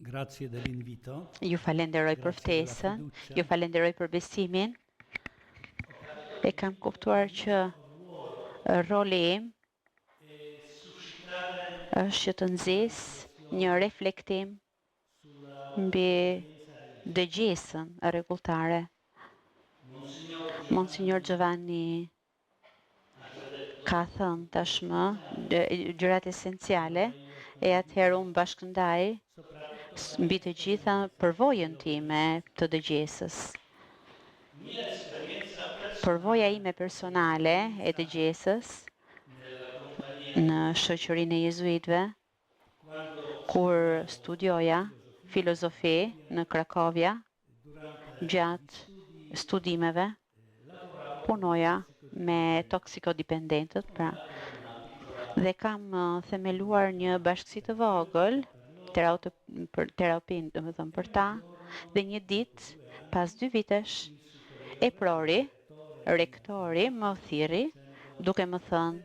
Grazie dell'invito. Ju falenderoj për ftesën, ju falenderoj për besimin. E kam kuptuar që roli im është që të nxis një reflektim mbi dëgjesën rregulltare. Monsignor Giovanni ka thënë tashmë gjërat esenciale e atëherë unë bashkëndaj mbi të gjitha përvojën time të dëgjesës. Përvoja ime personale e dëgjesës në shoqërinë e jezuitëve, kur studioja filozofi në Krakovia, gjatë studimeve, punoja me toksikodipendentët, dhe kam themeluar një bashkësi të vogël, terapin, domethënë për ta, dhe një ditë, pas 2 vitesh, e prori, rektori më thirri, duke më thënë,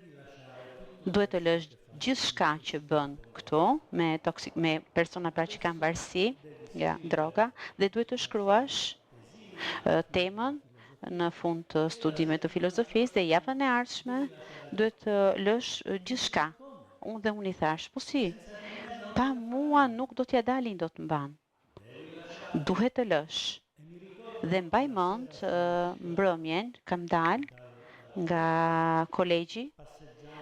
duhet të lësh gjithçka që bën këtu me persona pra që kanë varësi nga droga dhe duhet të shkruash temën në fund të studimeve të filozofisë dhe javën e ardhshme duhet të lësh gjithçka. Unë i thash, po si? Pa mua nuk do t'ja dalin dot mban. Duhet të lësh. Dhe mbaj mend mbrëmjen kam dalë nga kolegji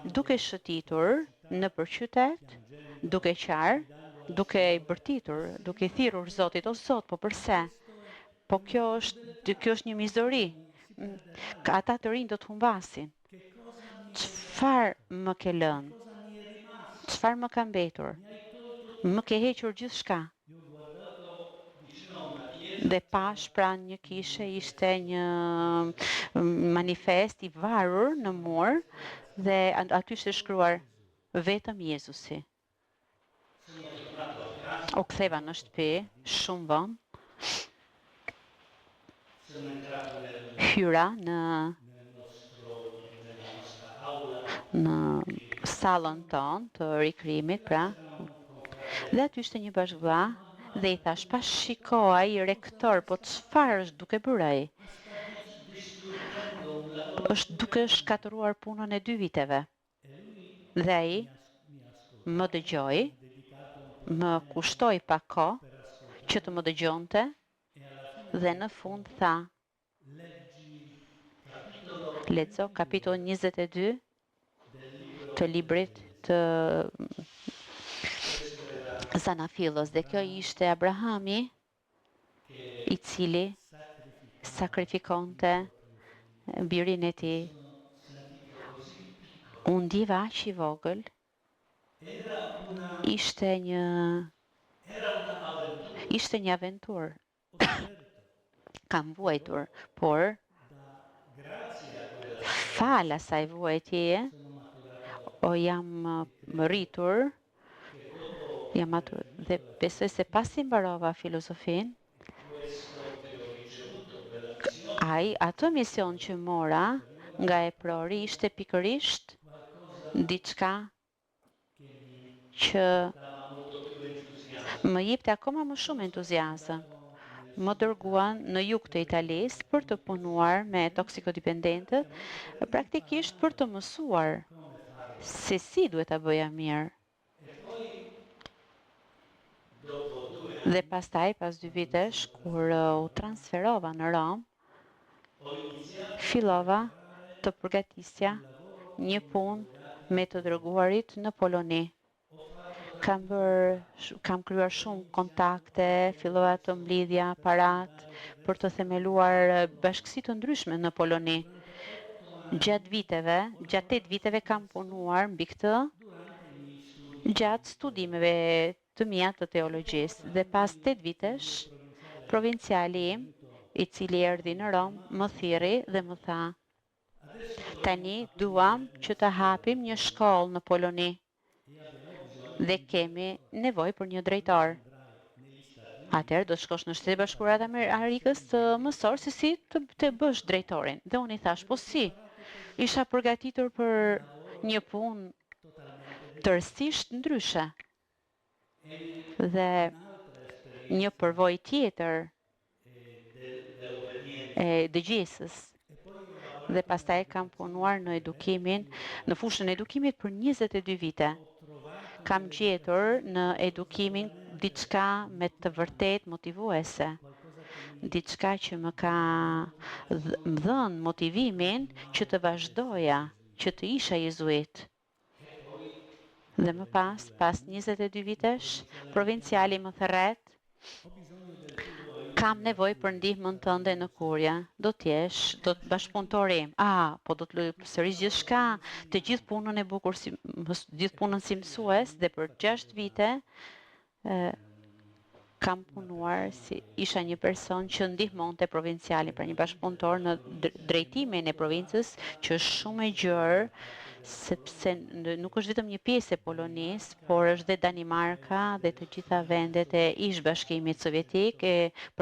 duke shëtitur në qytet, duke qarë, duke i bërtitur, duke i thirrur Zotit, o Zot, po përse? Po kjo është një mizori. Ata të rinj do të humbasin. Çfarë më ke lënë? Çfarë më ka mbetur? Më ke hequr gjithçka. Dhe pash pra një kishe, ishte një manifest i varur në mur dhe aty ishte shkruar vetëm Jezusi. U ktheva në shtëpi shumë vonë. Hyra në sallën tonë të rikrimit, pra. Dhe aty ishte një bashkëvëlla dhe i thash, pa shikoa i rektor, po çfarë është duke bërë ai? Është duke shkatëruar punën e 2 viteve. Dhe ai më dëgjoi, më kushtoi pak kohë që të më dëgjonte dhe në fund tha, lexo kapitull 22 të librit të Zanafillos, dhe kjo ishte Abrahami i cili sakrifikonte birin e tij. Unë ndiva aq i vogël, ishte një aventurë. Kam vuajtur, por fal asaj vuajtjeje, jam më rritur, jam aty dhe besoj se pasi mbarova filozofin, atë mision që mora nga e prori ishte pikërisht diçka që më jepte akoma më shumë entuziazëm. Më dërguan në jug të Italisë për të punuar me toksikodipendentët, praktikisht për të mësuar se si duhet ta bëja mirë. Dhe pastaj, pas 2 vitesh, kur u transferova në Rom, fillova të përgatisja një punë me të dërguarit në Poloni. Kam krijuar shumë kontakte, fillova të mblidhja parat për të themeluar bashkësi të ndryshme në Poloni. Gjatë 8 viteve kam punuar mbi këtë, gjatë studimeve të mia të teologjisë, dhe pas 8 vitesh, provinciali im, i cili erdhi në Rom, më thirri dhe më tha, tani duam që të hapim një shkollë në Poloni dhe kemi nevojë për një drejtor. Atëherë do shkosh në Shtetet e Bashkuara të Amerikës të mësosh se si të bësh drejtorin. Dhe unë i thash, po si? Isha përgatitur për një punë tërësisht ndryshe. Dhe një përvojë tjetër e dëgjesës. Dhe pastaj kam punuar në fushën e edukimit për 22 vite. Kam gjetur në edukimin diçka me të vërtet motivuese. Diçka që më ka më dhënë motivimin që të vazhdoja, që të isha jezuit. Dhe më pas 22 vitesh, provinciali më thërret, kam nevoj për ndihmën tënde në kurja. Do të bashkëpunëtor im. Po do të lëj sërish gjithçka, të gjithë punën e bukur gjithë punën si mësues dhe për 6 vite kam punuar isha një person që ndihmonte provincialin, pra një bashkëpunëtor në drejtimin e provincës, që është shumë e gjerë, sepse nuk është vetëm një pjesë e Polonisë, por është dhe Danimarka dhe të gjitha vendet e ish-bashkimit sovjetik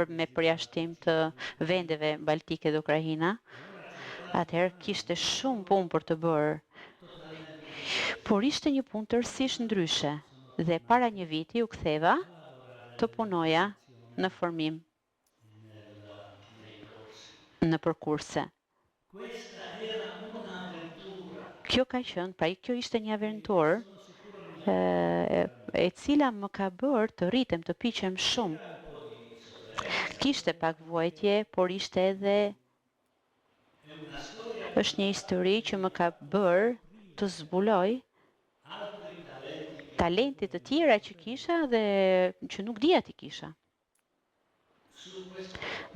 me përjashtim të vendeve baltike dhe Ukraina. Atëherë kishte shumë punë për të bërë, por ishte një punë tërësisht ndryshe. Dhe para një viti u ktheva të punoja në formim në përkurse. Kjo ishte një aventurë e cila më ka bërë të rritem, të piqem shumë. Kishte pak vuajtje, por ishte edhe është një histori që më ka bërë të zbuloj talentet të tjera që kisha dhe që nuk dija ti kisha.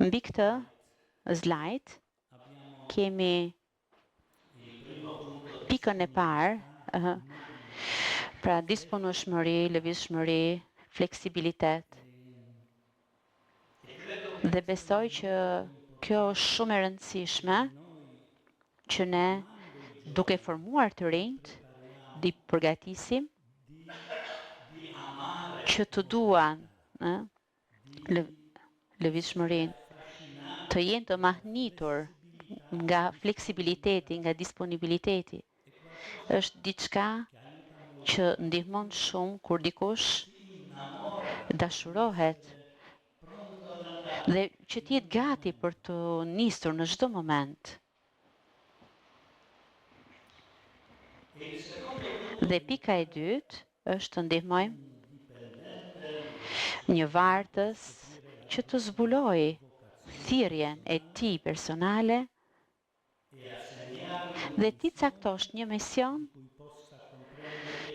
Mbi këtë slide kemi pikën e parë, pra disponueshmëri, lëvizshmëri, fleksibilitet. Dhe besoj që kjo është shumë e rëndësishme që ne, duke formuar të rinjt, di përgatisim që të duan lëvizshmërinë, të jenë të mahnitur nga fleksibiliteti, nga disponibiliteti. Është diçka që ndihmon shumë kur dikush dashurohet dhe që të jetë gati për të nisur në çdo moment. Dhe pika e dytë është të ndihmojmë një vartës që të zbulojë thirrjen e tij personale dhe ti caktosh një mision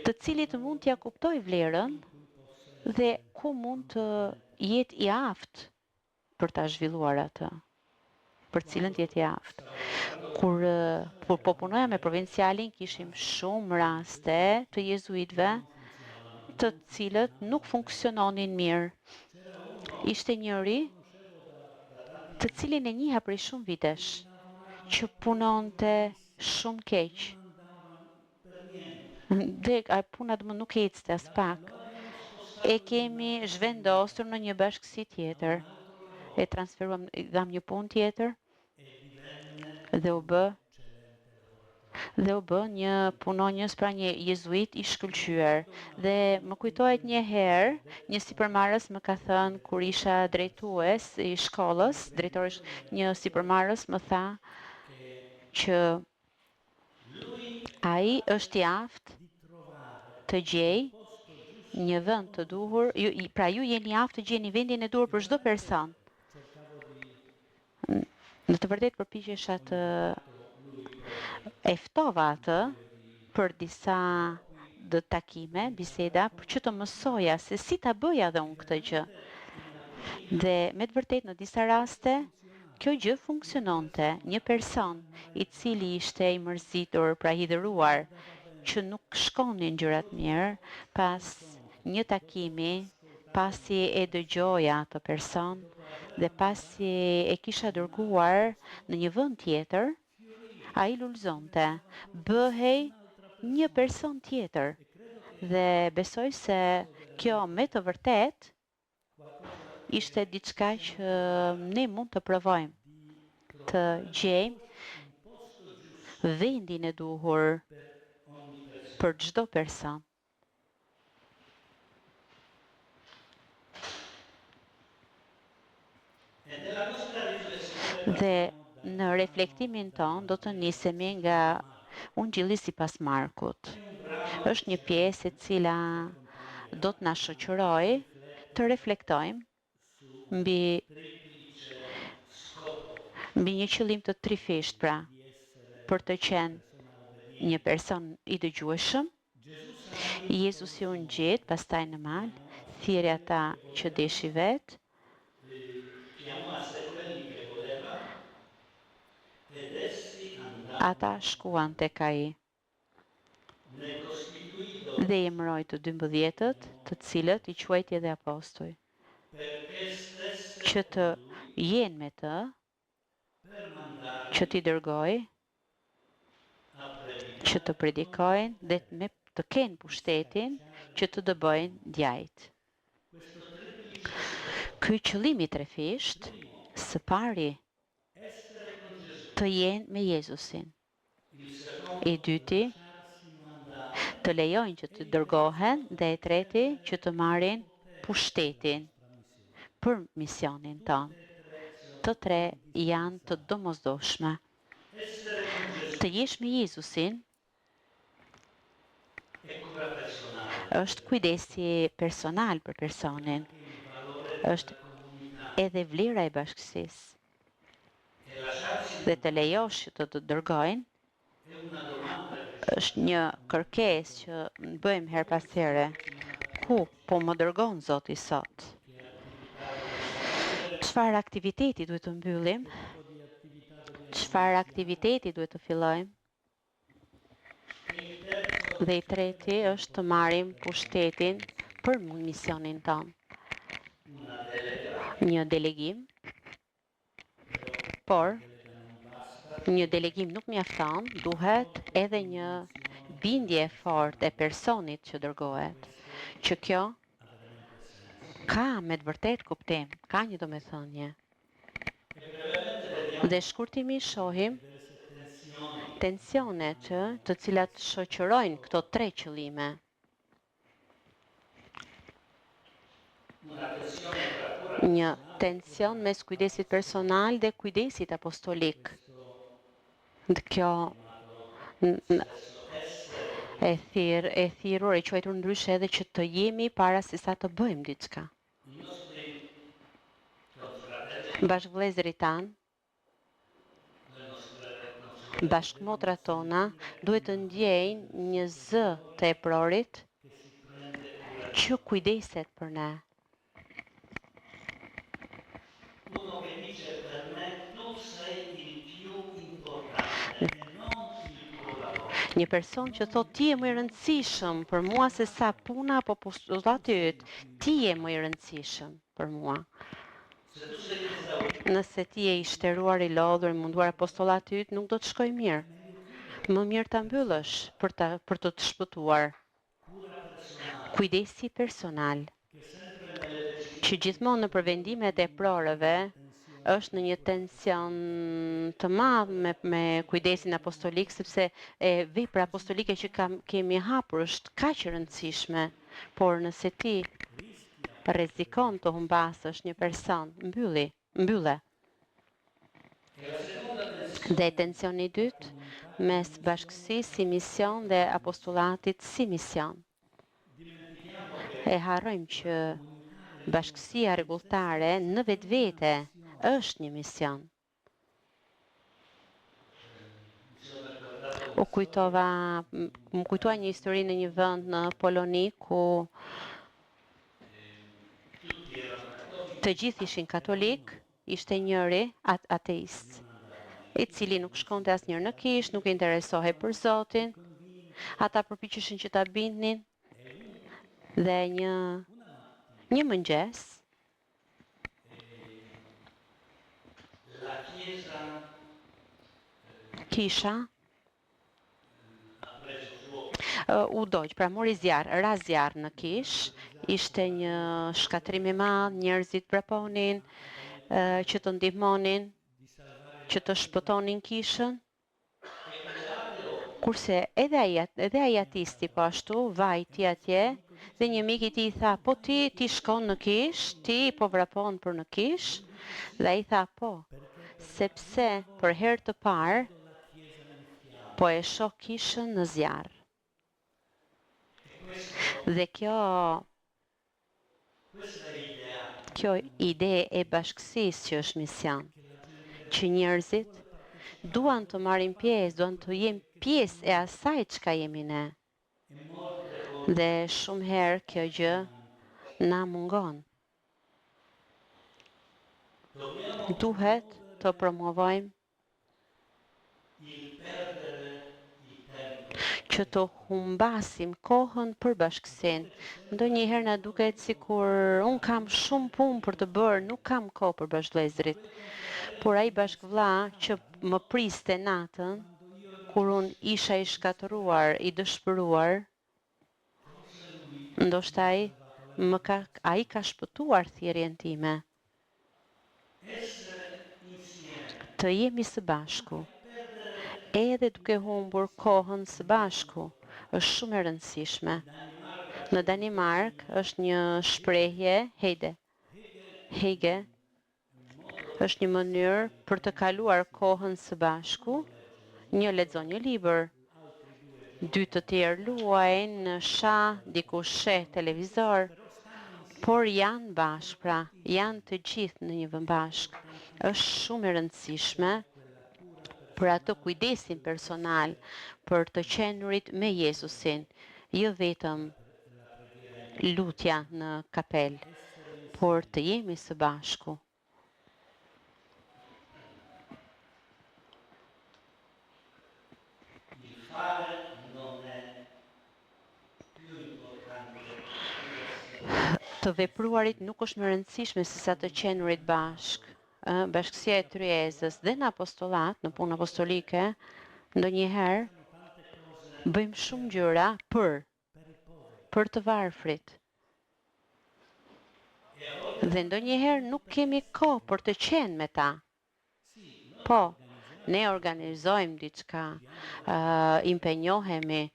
të cilit mund t'ja kuptoj vlerën dhe ku mund të jetë i aftë për ta zhvilluar atë, për cilën të jetë i aftë. Kur po punoja me provincialin, kishim shumë raste të jezuitëve të cilët nuk funksiononin mirë. Ishte njëri të cilin e njiha prej shumë vitesh, që punonte shumë keq. Dhe puna më nuk ecte as pak. E kemi zhvendosur në një bashkësi tjetër. E transferuam, dham një punë tjetër dhe u bë një punonjës, pra një jezuit i shkëlqyer. Dhe më kujtohet një herë, një sipërmarrës më ka thënë kur isha drejtues i shkollës, një sipërmarrës më tha që ai është i aftë të gjej një vend të duhur, pra ju jeni i aftë të gjeni vendin e duhur për çdo person. Në të vërtetë përpiqesha të eftova atë për disa takime, biseda, për që të mësoja se si ta bëja dhe unë këtë gjë. Dhe me të vërtetë në disa raste kjo gjë funksiononte. Një person i cili ishte i mërzitur, pra hidhëruar, që nuk shkonin gjërat mirë, pas një takimi, pasi e dëgjoja atë person dhe pasi e kisha dërguar në një vend tjetër, ai lulëzonte, bëhej një person tjetër. Dhe besoj se kjo me të vërtet ishte diçka që ne mund të provojmë, të gjejmë vendin e duhur për çdo person. Dhe në reflektimin ton do të nisemi nga Ungjilli sipas Markut. Është një pjesë e cila do të na shoqërojë të reflektojmë mbi një qëllim të trifisht, pra, për të qenë një person i dëgjueshëm. Jezusi u ngjit pastaj në mal, thirrri ata që deshi vet, ata shkuan tek ai dhe i emëroi të 12-tët, të cilët i quajti edhe apostoj, që të jenë me të, që t'i dërgoj, që të predikojnë dhe të kenë pushtetin që të dëbojnë djajt. Ky qëllimi trefisht, së pari, të jenë me Jezusin. I dyti, të lejojnë që të dërgohen dhe e treti që të marrin pushtetin për misionin tonë. Të tre janë të domosdoshme. Të jesh me Jezusin është kujdesi personal për personin. Është edhe vlera e bashkësisë. Dhe të lejosh që të dërgojnë është një kërkesë që bëjmë her pas here. Ku po më dërgon Zoti sot? Çfarë aktiviteti duhet të mbyllim? Çfarë aktiviteti duhet të fillojmë? Dhe i treti është të marrim pushtetin për misionin tonë. Një delegim, por një delegim nuk mjafton, duhet edhe një bindje e fortë e personit që dërgohet. Që kjo ka me të vërtet kuptim, ka një domethënie. Dhe shkurtimisht shohim tensionet të cilat shoqërojnë këto tre qëllime. Një tension mes kujdesit personal dhe kujdesit apostolik. Dhe kjo e thirrur, e quajtur ndryshe edhe që të jemi para se sa të bëjmë diçka. Bashkëvëllezërit tanë, bashkëmotrat tona duhet të ndjejnë një zë të eprorit që kujdeset për ne. Një person që thot ti je më i rëndësishëm për mua se sa puna apo postulati yt, ti je më i rëndësishëm për mua. Nëse ti je i shtëruar, i lodhur, i munduar, apostolati yt nuk do të shkojë mirë. Më mirë ta mbyllësh për të të shpëtuar. Kujdesi personal, që gjithmonë në përvendimet e prorëve është në një tension të madh me kujdesin apostolik, sepse vepra apostolike që kemi hapur është kaq e rëndësishme, por nëse ti rrezikon të humbasësh një person, mbylle. Dhe tensioni i dytë mes bashkësisë si mision dhe apostolatit si mision. E harrojmë që bashkësia rregulltare në vetvete është një mision. Më kujtoa një histori në një vend në Poloni ku të gjithë ishin katolik, ishte njëri ateist, i cili nuk shkonte asnjëherë në kishë, nuk i interesohej për Zotin. Ata përpiqeshin që ta bindnin dhe një mëngjes kisha u dogj, pra mori zjarr, ra zjarr në kish, ishte një shkatrim i madh, njerëzit praponin që të ndihmonin, që të shpëtonin kishën. Kurse edhe ai atisti po ashtu vajti atje dhe një mik i tij tha, po ti shkon në kish, ti po vrapon për në kish, Dhe ai tha po, sepse për herë të parë po e shoh kishën në zjarr. Dhe kjo ide e bashkësisë që është mision, që njerëzit duan të marrin pjesë, duan të jenë pjesë e asaj çka jemi ne. Dhe shumë herë kjo gjë na mungon. Duhet të promovojmë që të humbasim kohën për bashkësinë. Ndonjëherë na duket sikur un kam shumë punë për të bërë, nuk kam kohë për bashkëvëllezërit. Por ai bashkëvëlla që më priste natën, kur un isha i shkatëruar, i dëshpëruar, ndoshta ai ka shpëtuar thirrjen time. Të jemi së bashku, edhe duke humbur kohën së bashku, është shumë e rëndësishme. Në Danimark është një shprehje, hege, është një mënyrë për të kaluar kohën së bashku. Një lexon një libër, dy të tjerë luajnë, shah, dikush sheh televizor, por janë bashkë, pra janë të gjithë në një vend bashkë. Është shumë e rëndësishme për atë kujdesin personal, për të qenurit me Jezusin, jo vetëm lutja në kapel, por të jemi së bashku. Të vepruarit nuk është më rëndësishme se sa të qenurit bashkë. Bashkësia e tryezës dhe në apostollat, në punë apostolike, ndonjëherë bëjmë shumë gjëra për të varfrit. Dhe ndonjëherë nuk kemi kohë për të qenë me ta. Po, ne organizojmë diçka, impenjohemi,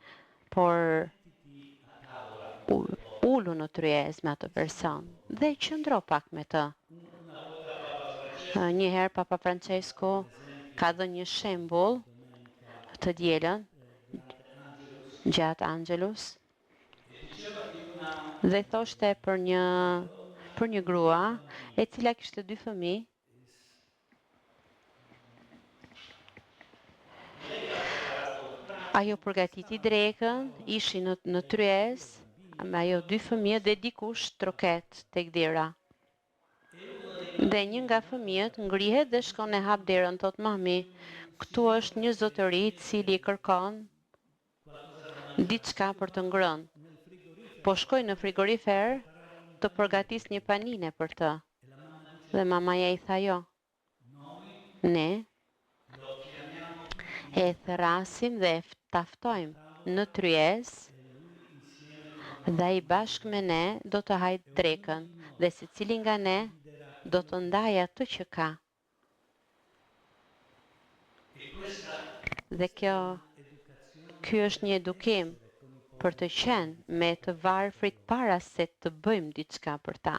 por ulu në tryezë me atë person dhe qëndro pak me të. Njëherë Papa Francesco ka dhënë një shembull të dielën gjatë Angelus dhe thoshte për një grua e cila kishte 2 fëmijë. Ajo përgatiti drekën, ishin në tryezë, me ajo 2 fëmijë dhe dikush troket tek dera. Dhe një nga fëmijët ngrihet dhe shkon e hap derën, thot mami, këtu është një zotëri i cili kërkon diçka për të ngrënë. Po shkoj në frigorifer të përgatis një panine për të. Dhe mamaja i tha jo. Ne e thrasim dhe e taftojmë në tryezë dhe ai bashkë me ne do të hajë drekën dhe secili nga ne do të ndajë atë që ka. Dhe ky është një edukim për të qenë me të varfrit para se të bëjmë diçka për ta.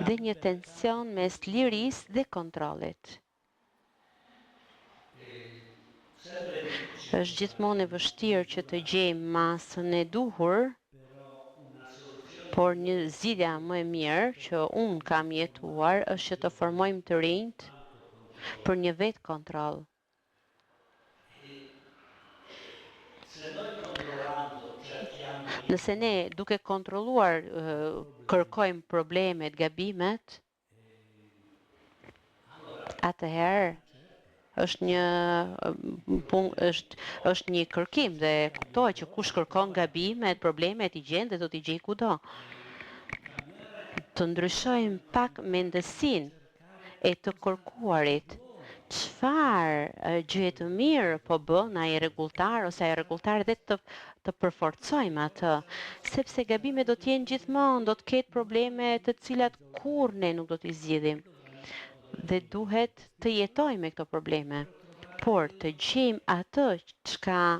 Dhe një tension mes lirisë dhe kontrollit. Është gjithmonë e vështirë që të gjejmë masën e duhur, por një zgjidhje më e mirë që unë kam jetuar është që të formojmë të rinjt për një vetë kontroll. Nëse ne duke kontrolluar kërkojmë problemet, gabimet, atëherë është një kërkim dhe kuptohet që kush kërkon gabimet, problemet i gjen dhe do t'i gjej kudo. Të ndryshojmë pak mendësinë e të kërkuarit. Çfarë gjë të mirë po bën ai rregulltar ose ai rregulltar dhe të përforcojmë atë, sepse gabimet do të jenë gjithmonë, do të ketë probleme të cilat kurrë ne nuk do t'i zgjidhim. Dhe duhet të jetojmë me këto probleme, por të gjejmë atë çka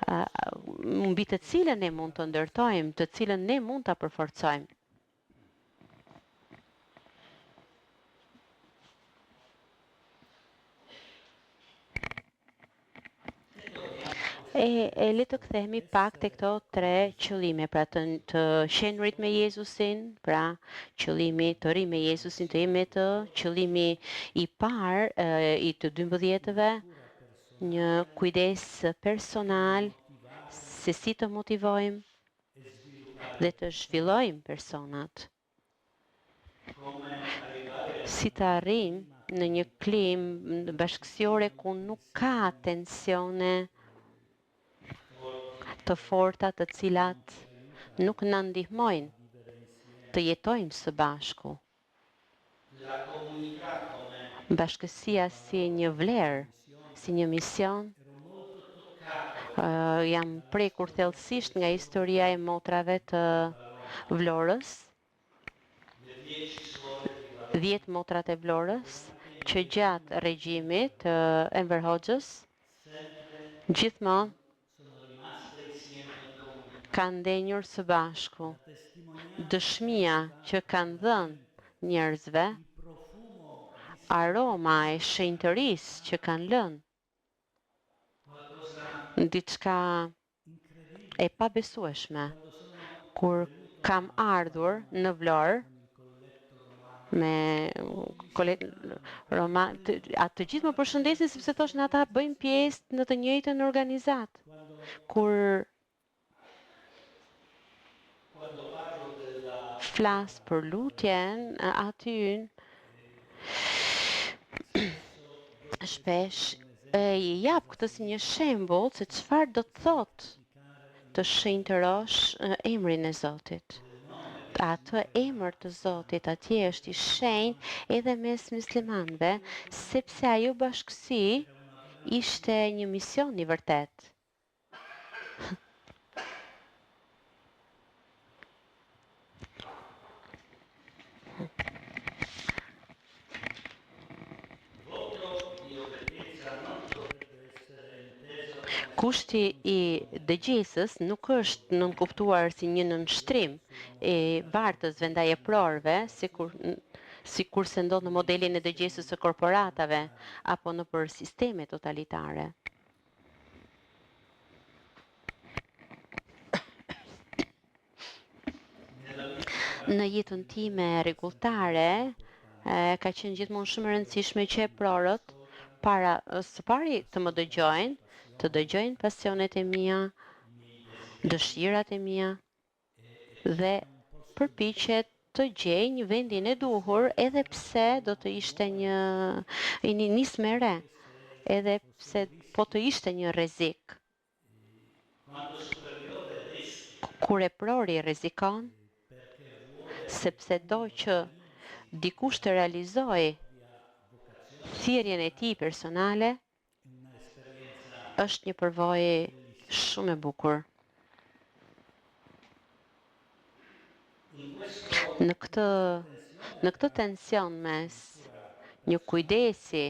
mbi të cilën ne mund të ndërtojmë, të cilën ne mund ta përforcojmë. Le të kthehemi pak te këto tre qëllime, pra të qenurit me Jezusin, pra qëllimi të ri me Jezusin, të jemi të qëllimi i parë i të 12-ve, një kujdes personal, se si të motivojmë dhe të zhvillojmë personat. Si të arrijmë në një klimë bashkësore ku nuk ka tensione të forta të cilat nuk na ndihmojnë të jetojmë së bashku. Bashkësia si një vlerë, si një mision, jam prekur thellësisht nga historia e motrave të Vlorës, 10 motrat e Vlorës, që gjatë regjimit të Enver Hoxhës, gjithmonë kanë ndenjur së bashku. Dëshmia që kanë dhënë njerëzve, aroma e shenjtërisë që kanë lënë, diçka e pabesueshme. Kur kam ardhur në Vlorë me atë të gjithë më përshëndesin sepse thoshin ata bëjmë pjesë në të njëjtën organizat. Kur flas për lutjen aty shpesh i jap këtë si një shembull se çfarë do të thotë të shenjtërosh emrin e Zotit. Atë emër të Zotit atje është i shenjtë edhe mes muslimanëve, sepse ajo bashkësi ishte një mision i vërtet. Kushti i dëgjesës nuk është nënkuptuar si një nënshtrim i bartësve ndaj eprorëve, sikur se ndodh në modelin e dëgjesës së korporatave apo nëpër sisteme totalitare. Në jetën time rregulltare, ka qenë gjithmonë shumë e rëndësishme që eprorët së pari të më dëgjojnë, të dëgjojnë pasionet e mia, dëshirat e mia dhe përpiqet të gjej një vendin e duhur, edhe pse do të ishte një nismë e re, edhe pse po të ishte një rrezik. Kur eprori rrezikon, sepse do që dikush të realizojë thirrjen e tij personale, është një përvojë shumë e bukur. Në këtë tension mes një kujdesi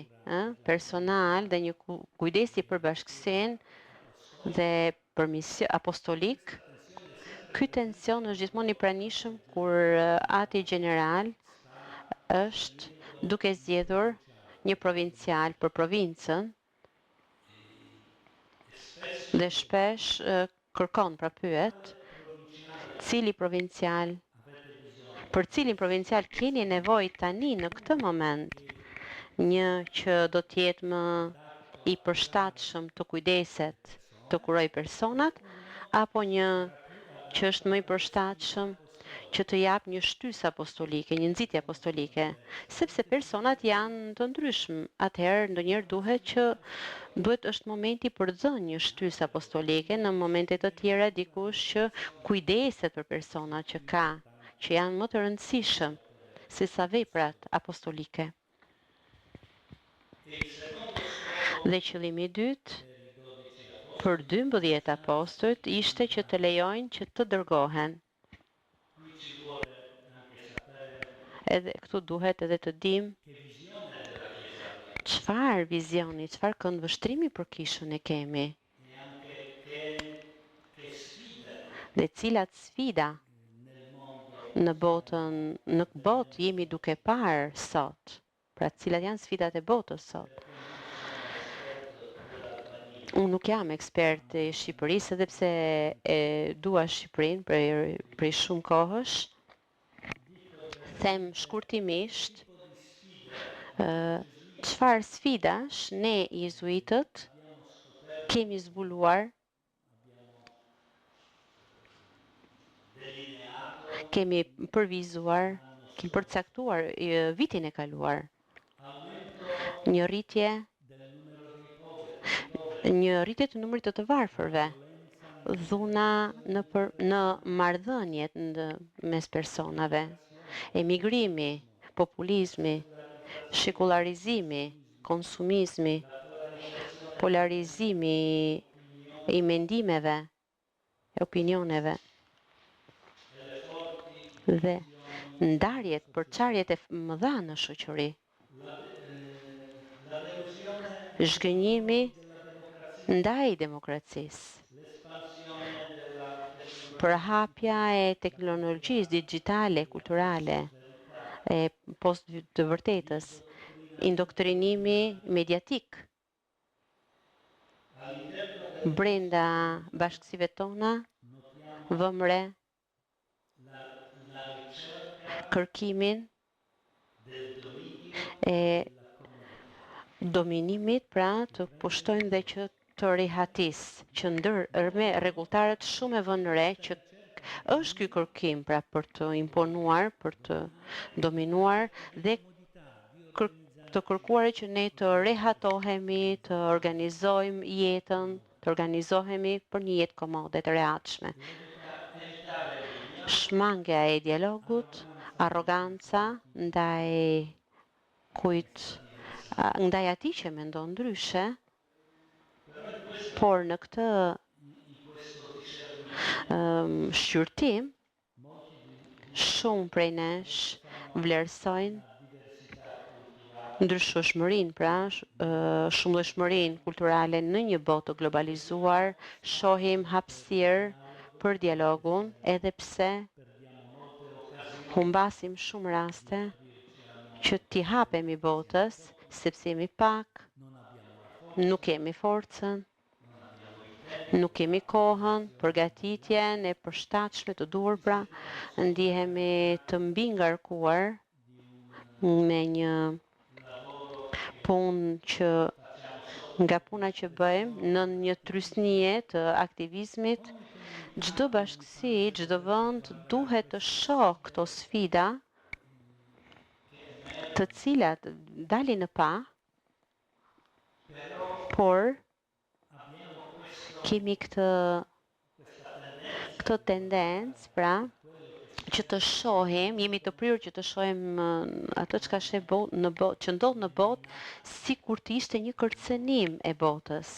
personal dhe një kujdesi për bashkësinë dhe për mision apostolik, ky tension është gjithmonë i pranishëm kur ati general është duke zgjedhur një provincial për provincën dhe shpesh kërkon, pra pyet, për cilin provincial keni nevojë tani në këtë moment? Një që do të jetë më i përshtatshëm të kujdeset, të kuroj personat, apo një që është më i përshtatshëm që të jap një shtysë apostolike, një nxitje apostolike, sepse personat janë të ndryshëm. Atëherë ndonjëherë duhet është momenti për të dhënë një shtysë apostolike, në momente të tjera dikush që kujdeset për personat që janë më të rëndësishëm se sa veprat apostolike. Dhe qëllimi i dytë për 12 apostujt ishte që të lejojnë që të dërgohen. Edhe këtu duhet edhe të dimë çfarë vizioni, çfarë këndvështrimi për kishën e kemi. dhe cilat sfida në botë jemi duke parë sot. Pra cilat janë sfidat e botës sot. Unë nuk jam ekspert i Shqipërisë, edhe pse e dua Shqipërinë prej shumë kohësh. Them shkurtimisht çfarë sfidash ne jezuitët kemi zbuluar, kemi përvizuar, kemi përcaktuar vitin e kaluar. Një rritje të numrit të varfërve, dhuna në marrëdhëniet mes personave, emigrimi, populizmi, shekularizimi, konsumizmi, polarizimi i mendimeve, e opinioneve, dhe ndarjet, përçarjet e mëdha në shoqëri. Zhgënjimi ndaj demokracisë, përhapja e teknologjisë digjitale, kulturale, e post të vërtetës, indoktrinimi mediatik. Brenda bashkësive tona, vëmre kërkimin e dominimit, pra të pushtojnë dhe që të rihatis, që me rregultarët shumë e vënë re që është ky kërkim pra për të imponuar, për të dominuar dhe të kërkuar që ne të rehatohemi, të organizojmë jetën, të organizohemi për një jetë komode të rehatshme. Shmangja e dialogut, arroganca ndaj atij që mendon ndryshe, por në këtë shqyrtim shumë prej nesh vlerësojnë ndryshueshmërinë, pra shumëllojshmërinë kulturale në një botë të globalizuar, shohim hapësirë për dialogun, edhe pse humbasim shumë raste që t'i hapemi botës, sepse jemi pak, nuk kemi forcën, nuk kemi kohën, përgatitjen e përshtatshme të duhur, pra ndihemi të mbingarkuar me një punë nga puna që bëjmë në një trysnie të aktivizmit. Çdo bashkësi, çdo vend duhet të shohë këto sfida, të cilat dalin në pa, por kemi këtë tendencë, pra, që të shohim, jemi të prirur që të shohim ato çka që ndodh në botë, sikur të ishte një kërcënim e botës.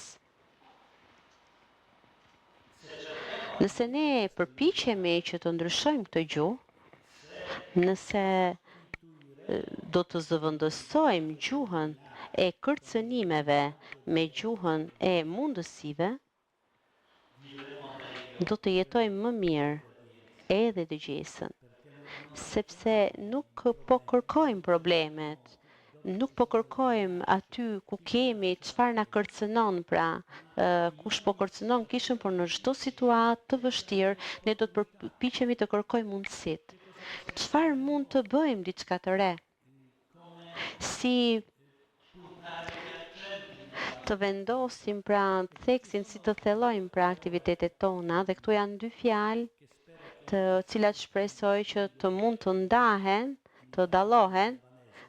Nëse ne përpiqemi që të ndryshojmë këtë gjuhë, nëse do të zëvendësojmë gjuhën e kërcënimeve me gjuhën e mundësive, do të jetojmë më mirë edhe dëgjesën, sepse nuk po kërkojmë problemet, nuk po kërkojmë aty ku kemi çfarë na kërcënon, pra kush po kërcënon kishën, por në çdo situatë të vështirë ne do të përpiqemi të kërkojmë mundësitë. Çfarë mund të bëjmë diçka të re? Si të vendosim, pra të theksim, si të thellojmë pra aktivitetet tona, dhe këtu janë dy fjalë të cilat shpresoj që të mund të ndahen, të dallohen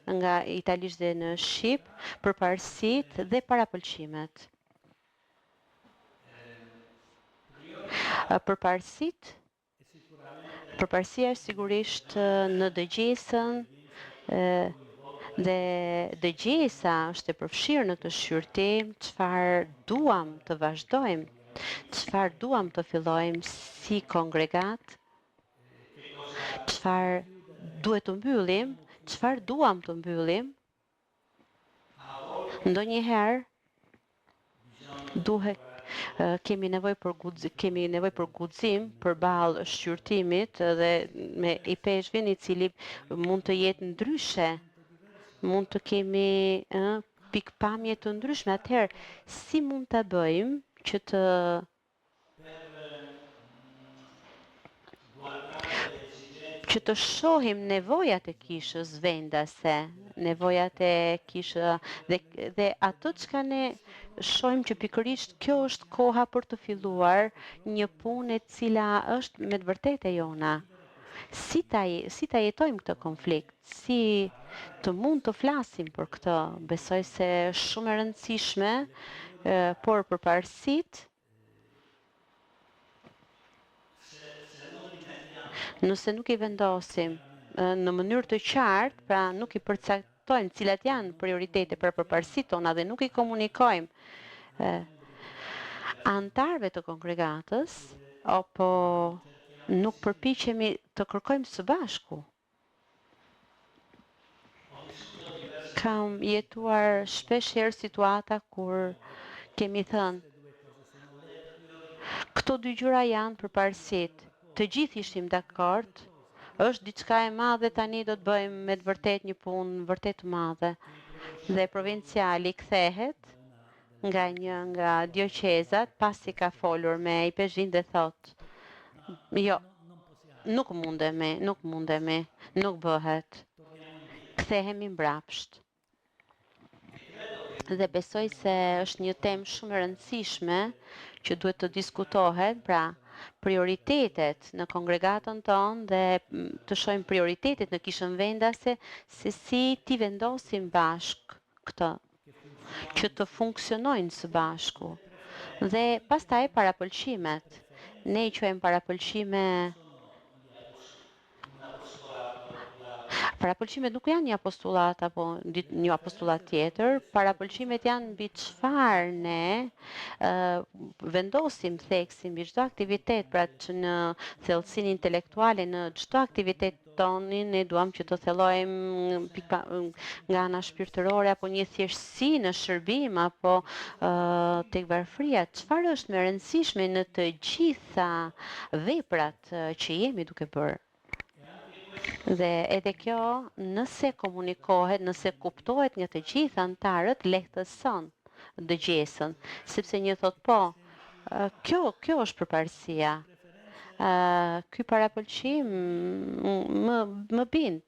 nga italisht dhe në shqip, përparësitë dhe parapëlqimet. Përparësia është sigurisht në dëgjesën, dhe dëgjesa është e përfshirë në këtë shqyrtim, çfarë duam të vazhdojmë, çfarë duam të fillojmë si kongregat, çfarë duhet të mbyllim, çfarë duam të mbyllim. Ndonjëherë Kemi nevojë për guxim përballë shqyrtimit dhe me i peshqin i cili mund të jetë ndryshe. Mund të kemi pikpamje të ndryshme. Atëherë, si mund ta bëjmë që të shohim nevojat e kishës vendase, nevojat e kishës dhe ato çka ne shohim që pikërisht kjo është koha për të filluar një punë e cila është me të vërtetë e jona. Si ta jetojmë këtë konflikt? Si të mund të flasim për këtë? Besoj se është shumë e rëndësishme, por përparësitë nëse nuk i vendosim në mënyrë të qartë, pra nuk i përcaktojmë cilat janë prioritete për përparësitë tona dhe nuk i komunikojmë antarëve të kongregatës, apo nuk përpiqemi të kërkojmë së bashku. Kam jetuar shpesh herë situata kur kemi thënë këto dy gjëra janë përparësitë. Të gjithë ishim dakord, është diçka e madhe tani do të bëjmë me të vërtet një punë vërtet të madhe. Dhe provinciali kthehet nga dioqezat pasi ka folur me i peshqin dhe thot: "Jo, nuk mundemi, nuk bëhet. Kthehemi mbrapsht." Dhe besoj se është një temë shumë e rëndësishme që duhet të diskutohet, pra prioritetet në kongregatën tonë dhe të shohim prioritetet në kishën vendase, se si ti vendosim bashk këtë, që të funksionojnë së bashku. Dhe pastaj parapëlqimet. Ne i quajmë parapëlqime. Parapëlqimet nuk janë një apostulat apo një apostulat tjetër, parapëlqimet janë mbi çfarë ne vendosim theksin mbi çdo aktivitet, pra që në thellësinë intelektuale në çdo aktivitet tonin ne duam që të thellojmë nga ana shpirtërore apo një thjeshtësi në shërbim apo tek varfëria. Çfarë është më e rëndësishme në të gjitha veprat që jemi duke bërë? Dhe edhe kjo, nëse komunikohet, nëse kuptohet nga të gjithë antarët, lehtëson dëgjesën, sepse një thot po, kjo është përparësia. Ky parapëlqim më bind.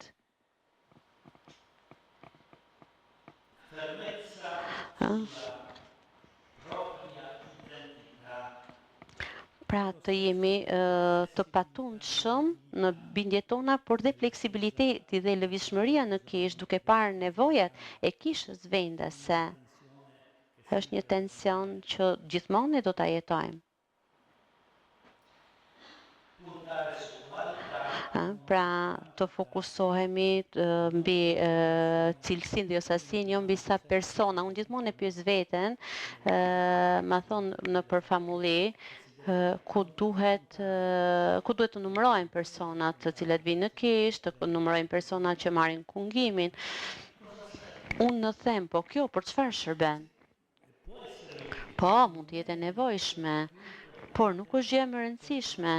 Pra të jemi të patundshëm në bindjet tona, por dhe fleksibiliteti dhe lëvizshmëria në kishë, duke parë nevojat e kishës vendase, është një tension që gjithmonë do ta jetojmë. Pra të fokusohemi mbi cilësinë dhe jo sasinë, jo mbi sa persona. Unë gjithmonë e pyes veten, ma thonë në përfamulli, ku duhet të numërojnë personat të cilët vinë në kishë, të numërojnë personat që marrin kungimin. Unë në them, po kjo për çfarë shërben? Po, mund të jetë e nevojshme, por nuk është gjë më rëndësishme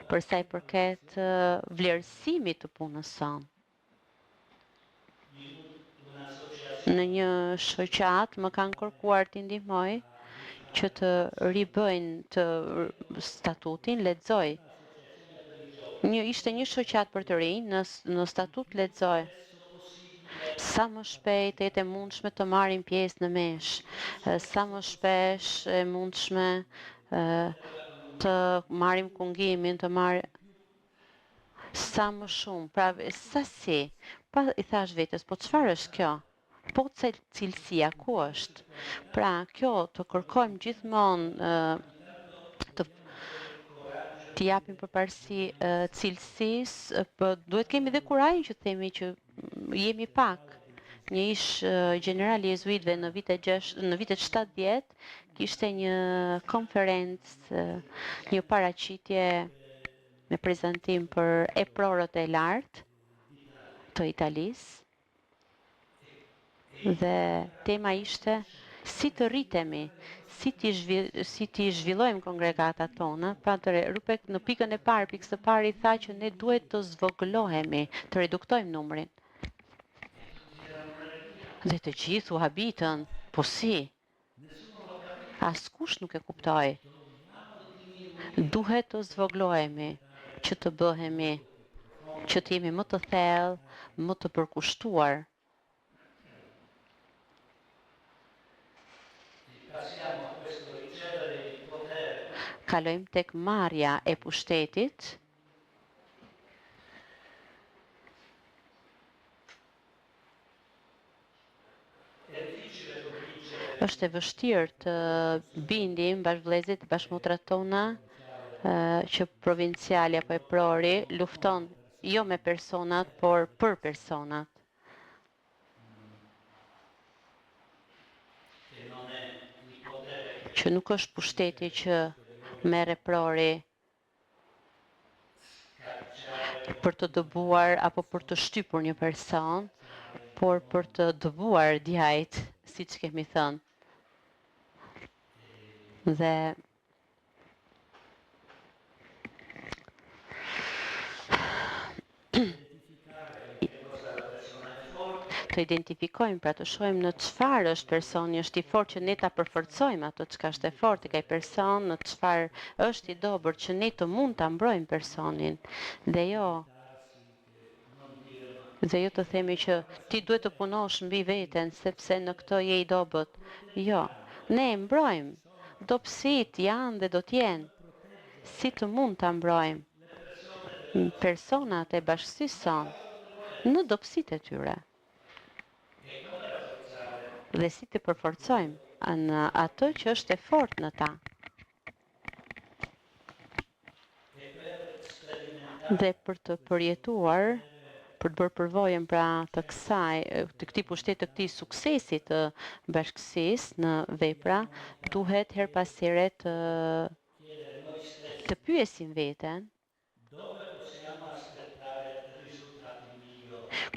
për sa i përket vlerësimit të punës sonë. Në një shoqat më kanë kërkuar t'i ndihmoj që të ribëjnë të statutin, lexoj. Ishte një shoqat për të rinj, në statut lexoj: sa më shpejt e mundshme të marrin pjesë në mesh, sa më shpesh e mundshme të marrim kungimin, sa më shumë, pra sasi. Pa i thash vetes, po çfarë është kjo? Po cilësia ku është? Pra kjo të kërkojmë gjithmonë të japim përparësi cilësisë, duhet kemi dhe kurajin që themi që jemi pak. Një ish general i jezuitëve në vitet 70 kishte një konferencë, një paraqitje me prezantim për eprorët e lartë të Italisë. Dhe tema ishte si të rritemi, si ti zhvillojmë kongregatat tona. Pra Rupek në pikën e parë, pikës së parë i tha që ne duhet të zvogëlohemi, të reduktojmë numrin. Dhe të gjithë u habitën, po si? Askush nuk e kuptoi. Duhet të zvoglohemi, që të bëhemi, që të jemi më të thellë, më të përkushtuar. Kalojmë tek marrja e pushtetit. Është e vështirë të bindim bashkëvëllezërit, bashkëmotrat tona që provinciali apo e prori lufton jo me personat, por për personat. Që nuk është pushteti që merre prori për të dëbuar apo për të shtypur një person, por për të dëbuar djajt, siç kemi thënë. Dhe të identifikojmë, pra të shohim në çfarë është personi është i fortë, që ne ta përforcojmë ato çka është e fortë tek ai person, në çfarë është i dobët që ne të mund ta mbrojmë personin. Dhe jo të themi që ti duhet të punosh mbi veten sepse në këtë je i dobët. Jo, ne e mbrojmë. Dobësit janë dhe do t'jenë. Si të mund ta mbrojmë personat e bashkësisë sonë në dobësitë e tyre. Dhe si të përforcojmë në atë që është e fortë në ta. Dhe për të përjetuar, për të bërë përvojën pra të këtij pushteti, të këtij suksesi të bashkësisë në vepra, duhet her pas here të pyesim veten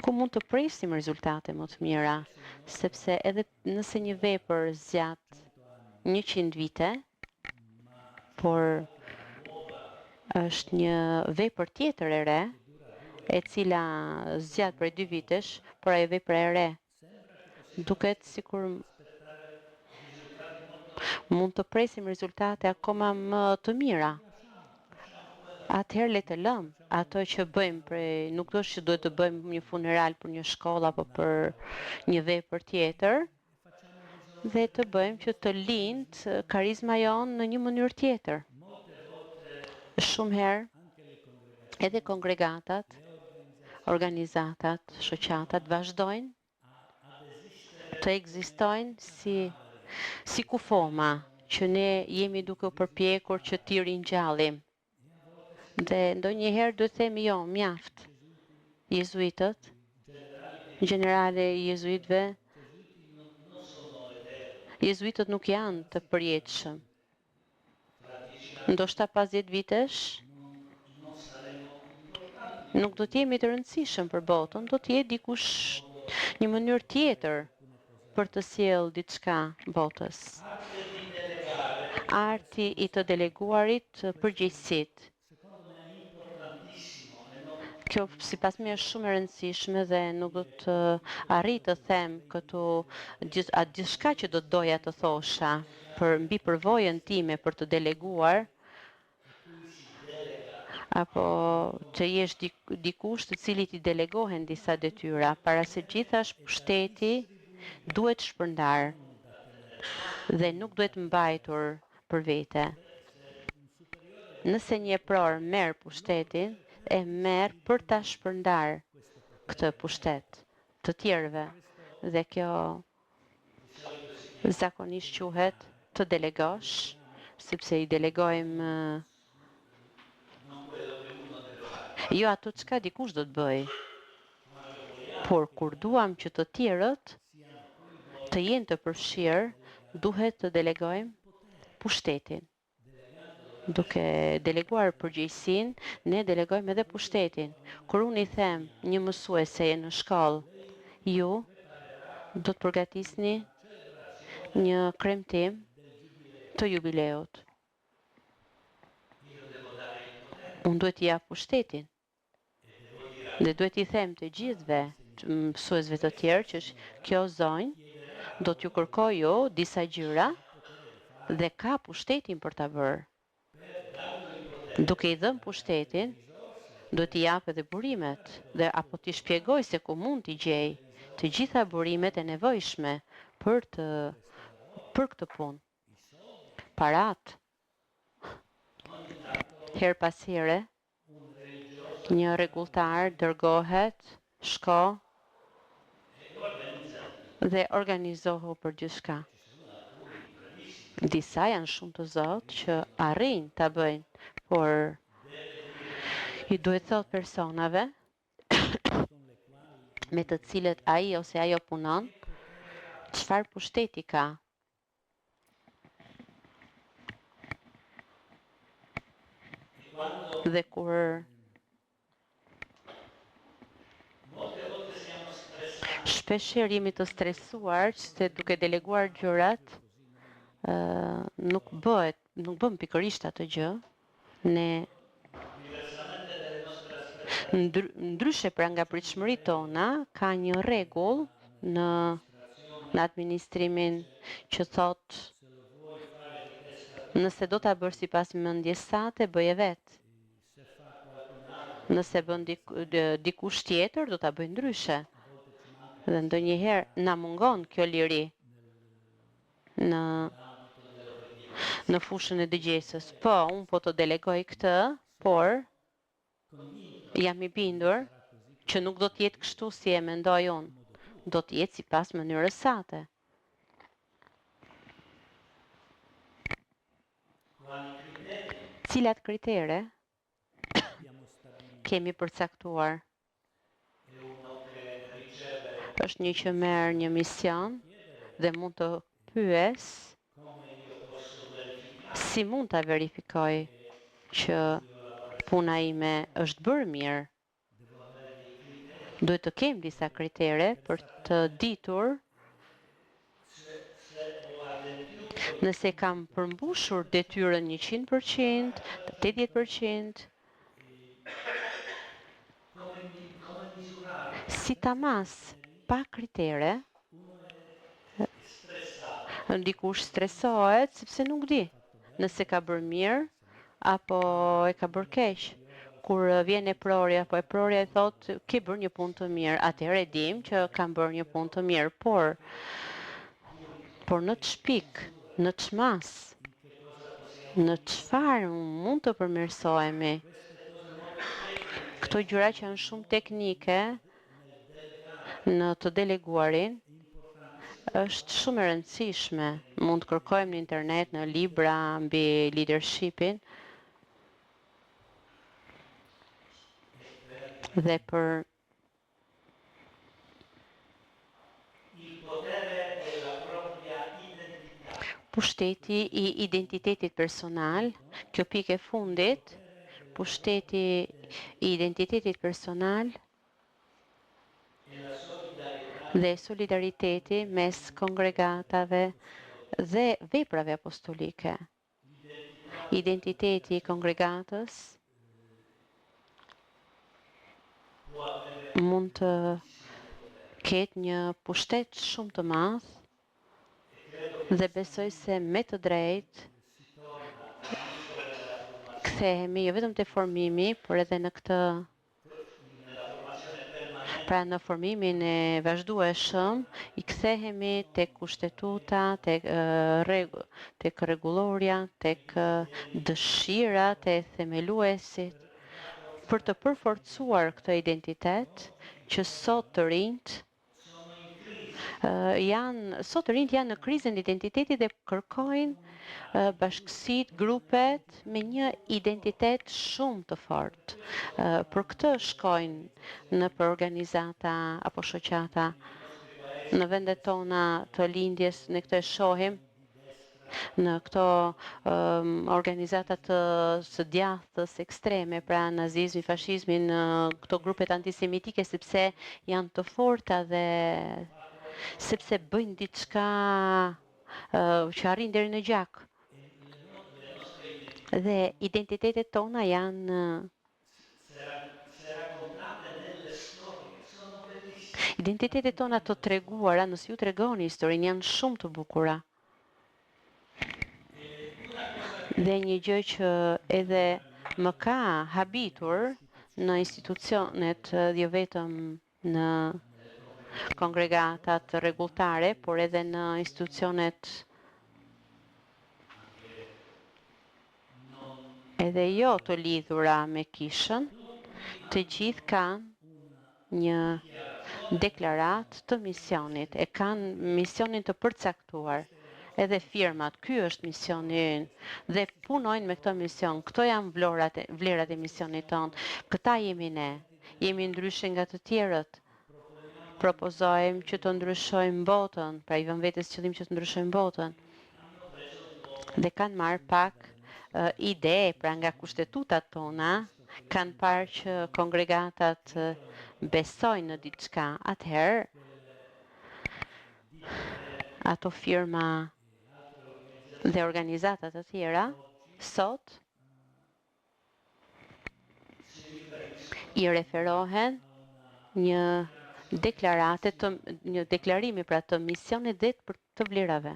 ku mund të presim rezultate më të mira, sepse edhe nëse një vepër zgjat 100 vite, por është një vepër tjetër e re, e cila zgjat për 2 vitesh, por ajo vepër e re duket sikur mund të presim rezultate akoma më të mira. Atëherë le të lëmë ato që bëjmë, nuk është që duhet të bëjmë një funeral për një shkollë apo për një vepër tjetër, dhe të bëjmë që të lindë karizma jonë në një mënyrë tjetër. Shumë herë, edhe kongregatat, organizatat, shoqatat vazhdojnë të ekzistojnë si kufoma, që ne jemi duke u përpjekur që t'i ringjallim. Dhe ndonjëherë duhet themi jo, mjaft. Jezuitët, generale i jezuitëve, jezuitët nuk janë të përjetshëm. Ndoshta pas 10 vitesh, nuk do t'jemi të rëndësishëm për botën, do t'jetë dikush një mënyrë tjetër për të sjellë diçka botës. Arti i të deleguarit përgjegjësitë. Kjo sipas me është shumë e rëndësishme dhe nuk do të arrij të them këtu gjithçka që do të doja të thosha për mbi përvojën time për të deleguar, apo të jesh dikush të cilit i delegohen disa detyra, para se gjithash pushteti duhet shpërndar dhe nuk duhet mbajtur për vete. Nëse një pror merr pushtetin, e merr për ta shpërndar këtë pushtet të tjerëve. Dhe kjo zakonisht quhet të delegosh, sepse i delegojmë jo ato çka dikush do të bëj, por kur duam që të tjerët të jenë të përfshirë, duhet të delegojmë pushtetin. Duke deleguar përgjegjësinë, ne delegojmë edhe pushtetin. Kur unë i them një mësuese në shkollë, ju do të përgatisni një kremtim të jubileut. Unë duhet t'i jap pushtetin. Dhe duhet t'i them të gjithëve, mësuesve të tjerë, që kjo zonjë do t'ju kërkoj ju disa gjëra dhe ka pushtetin për ta bërë. Duke i dhënë pushtetin, duhet t'i jap edhe burimet dhe apo t'i shpjegoj se ku mund t'i gjej të gjitha burimet e nevojshme për këtë punë. Parat, her pas here, një rregulltar dërgohet, shko dhe organizohu për gjithçka. Disa janë shumë të zotë që arrin ta bëjnë, por i duhet thot personave me të cilët ai ose ajo punon, çfarë pushteti ka. Dhe kur shpeshherë jemi të stresuar se duke deleguar gjërat nuk bëm pikërisht atë gjë, ne ndryshe pra nga pritshmëritë tona, ka një rregull në administrimin që thot nëse do ta bërë sipas mendjes sate, bëje vetë. Nëse bën dikush tjetër, do ta bëj ndryshe. Dhe ndonjëherë na mungon kjo liri në fushën e dëgjesës. Po, unë po të delegoj këtë, por jam i bindur që nuk do t'jetë kështu si e mendoj unë. Do t'jetë sipas mënyrës sate. Cilat kritere kemi përcaktuar? Është një që merr një mision dhe mund të pyes si mund ta verifikoj që puna ime është bërë mirë. Duhet të kem disa kritere për të ditur nëse kam përmbushur detyrën 100%, 80%, si tamas pa kritere, dikush stresohet sepse nuk di nëse ka bërë mirë apo e ka bërë keq. Kur vjen e prorja, apo e prorja e thot ke bërë një punë të mirë, atëherë e dim që kam bërë një punë të mirë, por në çpik, në çmas, në çfarë mund të përmirësohemi. Këto gjëra që janë shumë teknike në të deleguarin është shumë e rëndësishme. Mund të kërkojmë në internet, në libra mbi leadershipin dhe për pushteti i identitetit personal, kjo pikë e fundit, pushteti i identitetit personal dhe solidariteti mes kongregatave dhe veprave apostolike. Identiteti i kongregatës mund të ketë një pushtet shumë të madh dhe besoj se me të drejtë kthehemi jo vetëm te formimi, por edhe në këtë, pra në formimin e vazhdueshëm, i kthehemi tek kushtetuta, tek rregulloria, tek dëshirat e themeluesit, për të përforcuar këtë identitet që sot të rinjt janë në krizën e identitetit dhe kërkojnë bashkësitë, grupet me një identitet shumë të fortë. Për këtë shkojnë në për organizata apo shoqata në vendet tona të lindjes, ne këtë e shohim në këto organizatat së djathtës ekstreme, pra nazizmi, fashizmi, në këto grupet antisemitike, sepse janë të forta dhe sepse bëjnë diçka që arrin deri në gjak. Dhe identitetet tona janë identitetet tona të treguara, nëse ju tregoni historinë, janë shumë të bukura. Dhe një gjë që edhe më ka habitur në institucionet, jo vetëm në kongregatat rregulltare, por edhe në institucionet edhe jo të lidhura me kishën, të gjithë kanë një deklarat të misionit, e kanë misionin të përcaktuar. Edhe firmat, ky është misioni ynë dhe punojnë me këtë mision. Këto janë vlerat e misionit tonë. Këta jemi ne. Jemi ndryshe nga të tjerët. Propozojmë që të ndryshojmë botën, pra i vëmë vetes qëllim që të ndryshojmë botën. Dhe kanë marrë pak ide, pra nga kushtetutat tona, kanë parë që kongregatat besojnë në diçka. Atëherë, ato firma dhe organizatat të tjera, sot i referohen një deklarimi pra të misionit dhe të vlerave.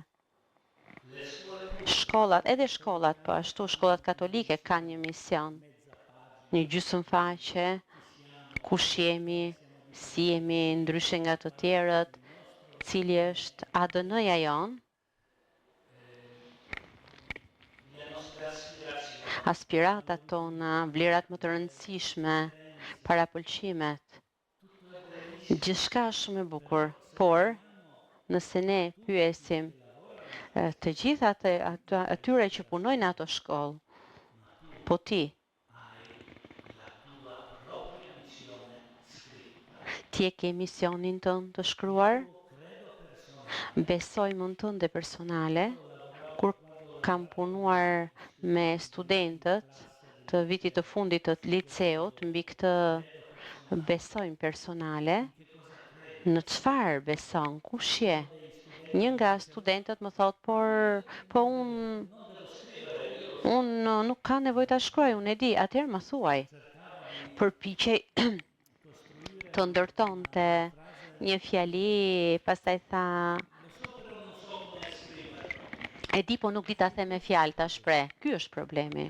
Shkollat, edhe shkollat, po ashtu shkollat katolike kanë një mision, një gjysmëfaqe, kush jemi, si jemi ndryshe nga të tjerët, cili është ADN-ja jonë, aspiratat tona, vlerat më të rëndësishme, parapëlqimet. Gjithçka është shumë e bukur, por nëse ne pyesim të gjithë atyre që punojnë në ato shkollë, po ti e ke misionin tënd të shkruar? Besoj mund tënde personale, kur kam punuar me studentët të vitit të fundit të liceut, mbi këtë besojmë personale, në çfarë beson, kush je? Një nga studentët më thot, po unë nuk ka nevojë ta shkruaj, unë e di, atëherë më thuaj. Përpiqej të ndërtonte një fjali, pastaj tha, e di, po nuk di ta them me fjalë, ta shpreh. Ky është problemi.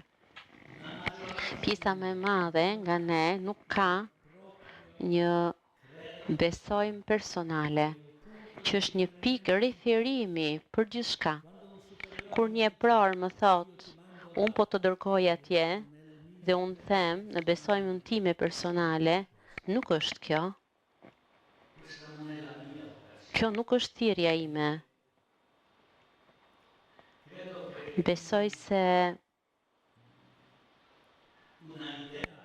Pjesa më e madhe nga ne nuk ka një besojmë personale, që është një pikë referimi për gjithçka. Kur një pror më thot, unë po të dërkoj atje, dhe unë them, në besojmë time personale, nuk është kjo. Kjo nuk është thirrja ime. Besoj se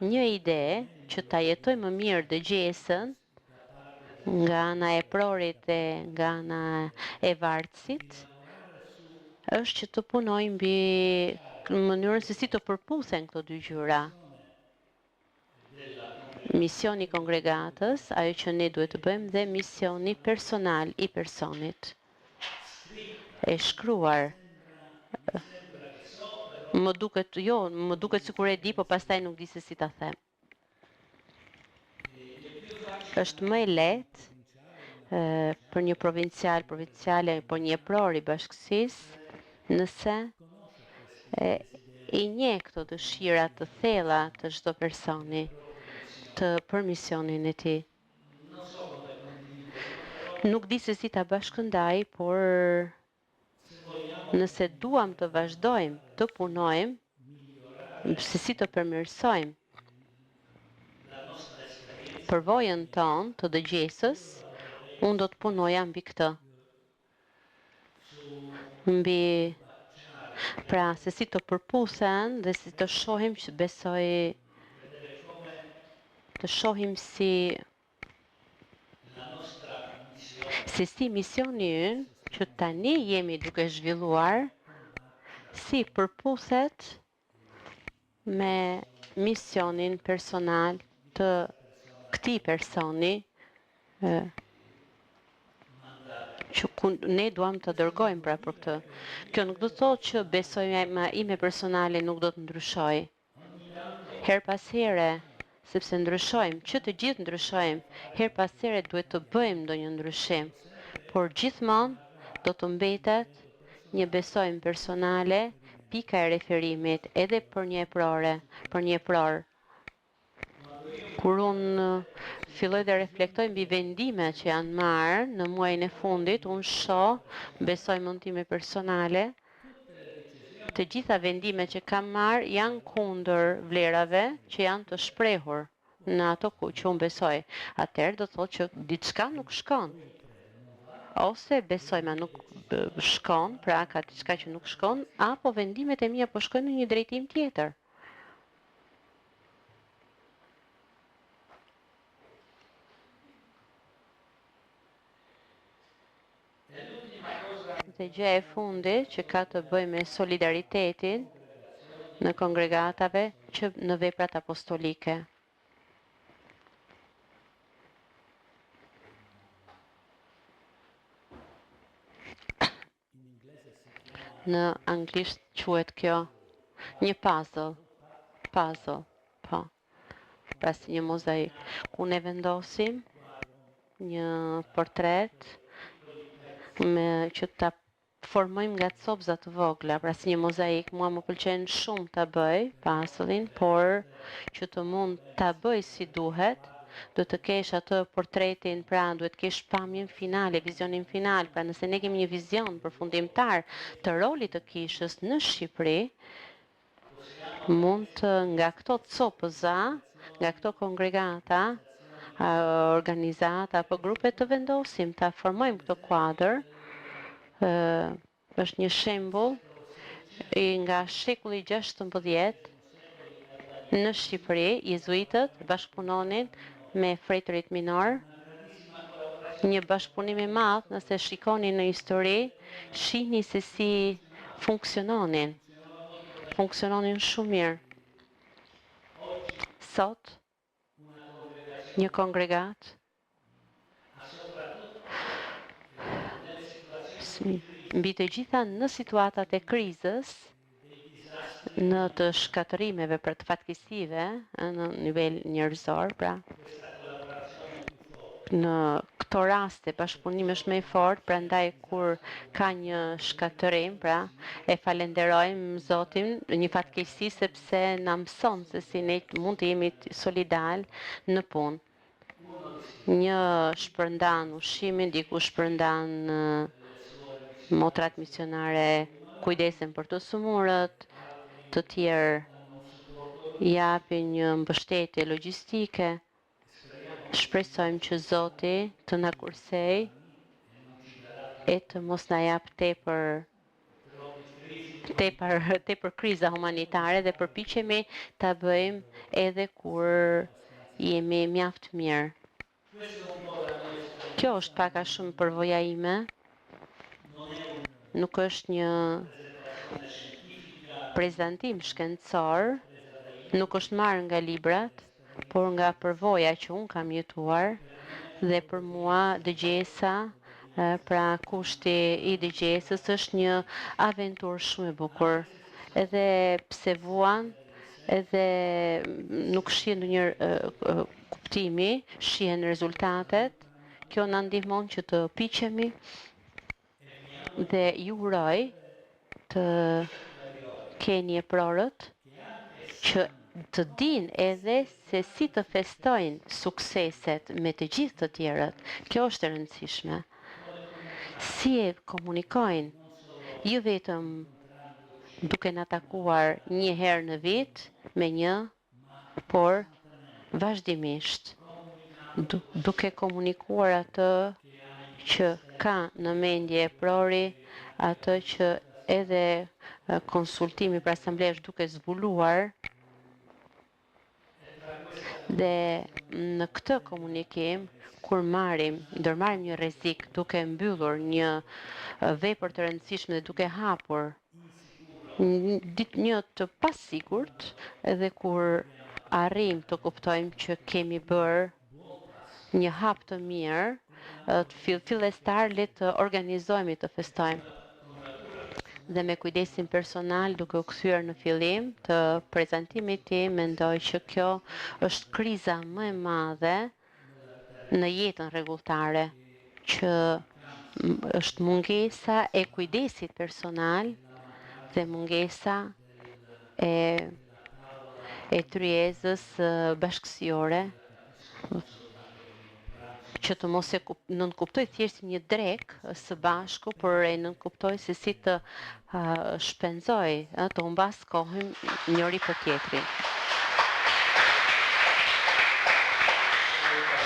një ide që ta jetoj më mirë dëgjesën nga ana e prorit dhe nga ana e vartësit është që të punojmë mbi mënyrën se si të përputhen këto dy gjëra. Misioni kongregatës, ajo që ne duhet të bëjmë, dhe misioni personal i personit. E shkruar. Më duket sikur e di, po pastaj nuk di se si ta them. Është më e lehtë për një provinciale, po një pror i bashkësisë, nëse i njeh këto dëshira të thella të çdo personi për misionin e tij. Nuk di se si ta bashkëndaj, por nëse duam të vazhdojmë të punojmë, se si të përmirësojmë përvojën tonë të dëgjesës, unë do të punoja mbi këtë. Mbi pra se si të përputhen dhe si të shohim që besoj të shohim si misioni ynë që tani jemi duke zhvilluar si përputhet me misionin personal të këtij personi që ne duam të dërgojmë pra për këtë. Kjo nuk do të thotë që besojma ime personale nuk do të ndryshoj. Her pas here, sepse ndryshojmë, që të gjithë ndryshojmë, her pas here duhet të bëjmë ndonjë ndryshim. Por gjithmonë do të mbetet një besojmë personale, pika e referimit edhe për një epror. Kur unë filloj dhe reflektoj mbi vendimet që janë marrë në muajin e fundit, unë shoh, besoj mend time personale, të gjitha vendimet që kam marrë janë kundër vlerave që janë të shprehur në ato që unë besoj. Atëherë do të thotë që diçka nuk shkon. Ose besojma nuk shkon, pra ka diçka që nuk shkon, apo vendimet e mia po shkojnë në një drejtim tjetër. Dhe gjë e fundit që ka të bëjë me solidaritetin në kongregatave që në veprat apostolike. Në anglisht quhet kjo një puzzle, po. Pra si një mozaik, ku ne vendosim një portret me që ta formojmë nga copëza të vogla, pra si një mozaik. Mua më pëlqen shumë ta bëj puzzle-in, por që të mund ta bëj si duhet, do të kesh atë portretin, pra duhet të kesh pamjen finale, vizionin final. Pra nëse ne kemi një vizion përfundimtar të rolit të kishës në Shqipëri, mund të nga këto copëza, nga këto kongregata, organizata apo grupe të vendosim, ta formojmë këto kuadër. Është një shembull nga shekulli 16 në Shqipëri, jezuitët bashkëpunonin me frejtërit minor, një bashkëpunim i madh. Nëse shikoni në histori, shihni se si funksiononin shumë mirë. Sot, një kongregat mbi të gjitha në situatat e krizës, në të shkatërimeve për të fatkeqësive në nivel njerëzor, pra në këto raste bashkëpunimi është më i fortë, prandaj kur ka një shkatërim, pra e falenderojmë Zotin, një fatkeqësi sepse na mëson se si ne mund të jemi solidal në punë. Një shpërndan ushqimin, diku shpërndan motrat misionare, kujdesen për të sëmurët, të tjerë japin një mbështetje logjistike. Shpresojmë që Zoti të na kursej e të mos na jap tepër kriza humanitare dhe përpiqemi ta bëjmë edhe kur jemi mjaft mirë. Kjo është pak a shumë përvoja ime. Nuk është një prezantim shkencor, nuk është marrë nga librat, por nga përvoja që unë kam jetuar, dhe për mua dëgjesa, pra kushti i dëgjesës është një aventurë shumë e bukur. Edhe pse vuan, edhe nuk shihen ndonjë kuptimi, shihen rezultatet. Kjo na ndihmon që të piqemi dhe ju uroj të keni eprorët që të dinë edhe se si të festojnë sukseset me të gjithë të tjerët. Kjo është e rëndësishme. Si e komunikojnë, jo vetëm duke na takuar një herë në vit me një, por vazhdimisht, duke komunikuar atë që ka në mendje eprori, atë që edhe konsultimi për asamblesh duke zbuluar, dhe në këtë komunikim, kur ndërmarrim një rrezik duke mbyllur një vepër të rëndësishme dhe duke hapur një të pasigurt, edhe kur arrim të kuptojmë që kemi bërë një hap të mirë fillestar le të organizohemi të festojmë. Dhe me kujdesin personal duke u kthyer në fillim të prezantimit tim, mendoj që kjo është kriza më e madhe në jetën rregulltare, që është mungesa e kujdesit personal dhe mungesa e tryezës bashkësiore, që të mos e nënkuptoj thjesht një drek së bashku, por e nënkuptoj se si të shpenzoj, të humbas kohën njëri për tjetrin.